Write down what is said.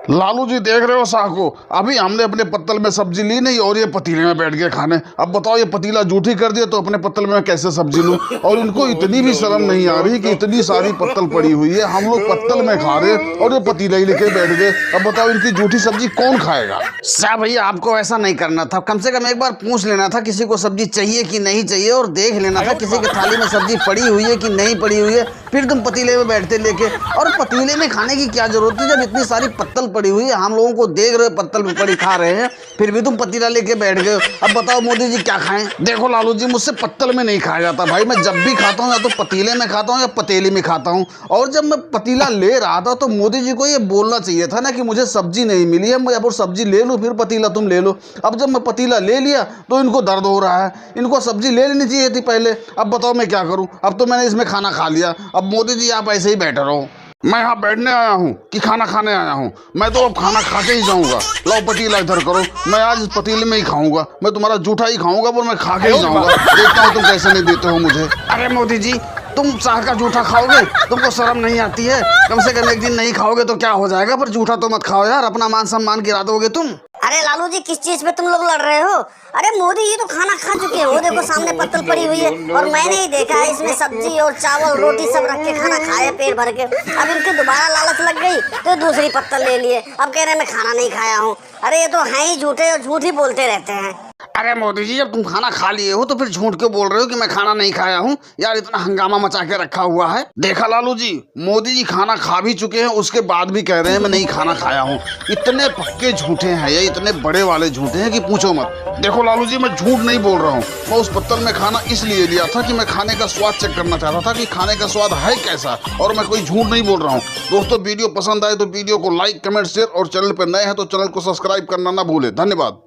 लालू जी देख रहे हो शाह को, अभी हमने अपने पत्तल में सब्जी ली नहीं और ये पतीले में बैठ गए खाने। अब बताओ ये पतीला जूठी कर दिया तो अपने पत्तल में कैसे सब्जी लूं? और इनको इतनी भी शर्म नहीं आ रही कि इतनी सारी पत्तल पड़ी हुई है, हम लोग पत्तल में खा रहे और ये पतीला ही लेके बैठ गए। अब बताओ इनकी जूठी सब्जी कौन खाएगा? शाह भैया आपको ऐसा नहीं करना था, कम से कम एक बार पूछ लेना था किसी को सब्जी चाहिए कि नहीं चाहिए, और देख लेना था किसी के थाली में सब्जी पड़ी हुई है कि नहीं पड़ी हुई है, फिर तुम पतीले में बैठते लेके। और पतीले में खाने की क्या जरूरत है जब इतनी सारी पत्तल पड़ी हुई है? हम लोगों को देख रहे हो पत्तल में पड़ी खा रहे हैं, फिर भी तुम पतीला लेके बैठ गए। अब बताओ मोदी जी क्या खाएं? देखो लालू जी, मुझसे पत्तल में नहीं खाया जाता भाई। मैं जब भी खाता हूँ या तो पतीले में खाता हूँ या पतीली में खाता हूँ। और जब मैं पतीला ले रहा था तो मोदी जी को ये बोलना चाहिए था ना कि मुझे सब्जी नहीं मिली है, मैं अब सब्जी ले लूँ फिर पतीला तुम ले लो। अब जब मैं पतीला ले लिया तो इनको दर्द हो रहा है, इनको सब्जी ले लेनी चाहिए थी पहले। अब बताओ मैं क्या करूँ? अब तो मैंने इसमें खाना खा लिया। अब मोदी जी आप ऐसे ही बैठे रहो। मैं यहाँ बैठने आया हूँ कि खाना खाने आया हूँ? मैं तो अब खाना खा के ही जाऊंगा। लाओ पतीला इधर करो, मैं आज इस पतीले में ही खाऊंगा। मैं तुम्हारा जूठा ही खाऊंगा पर मैं खा के ही जाऊंगा। देखता हूँ तुम कैसे नहीं देते हो मुझे। अरे मोदी जी, तुम शाह का जूठा खाओगे? तुमको शर्म नहीं आती है? कम से कम एक दिन नहीं खाओगे तो क्या हो जाएगा, पर जूठा तो मत खाओ यार, अपना मान सम्मान गिरा दोगे तुम। अरे लालू जी, किस चीज पे तुम लोग लड़ रहे हो? अरे मोदी जी तो खाना खा चुके हैं, वो देखो सामने पत्तल पड़ी हुई है और मैंने ही देखा है इसमें सब्जी और चावल रोटी सब रख के खाना खाया पेट भर के। अब इनके दोबारा लालच लग गई तो दूसरी पत्तल ले लिए, अब कह रहे मैं खाना नहीं खाया हूँ। अरे ये तो हैं ही झूठे और झूठ ही बोलते रहते हैं। अरे मोदी जी, जब तुम खाना खा लिए हो तो फिर झूठ क्यों बोल रहे हो कि मैं खाना नहीं खाया हूँ? यार इतना हंगामा मचा के रखा हुआ है। देखा लालू जी, मोदी जी खाना खा भी चुके हैं, उसके बाद भी कह रहे हैं मैं नहीं खाना खाया हूँ। इतने पक्के झूठे हैं ये, इतने बड़े वाले झूठे हैं कि पूछो मत। देखो लालू जी, मैं झूठ नहीं बोल रहा हूँ। मैं उस पत्तल में खाना इसलिए लिया था कि मैं खाने का स्वाद चेक करना चाहता था कि खाने का स्वाद है कैसा, और मैं कोई झूठ नहीं बोल रहा हूँ। दोस्तों, वीडियो पसंद आए तो वीडियो को लाइक, कमेंट, शेयर और चैनल पर नए हैं तो चैनल को सब्सक्राइब करना ना भूले। धन्यवाद।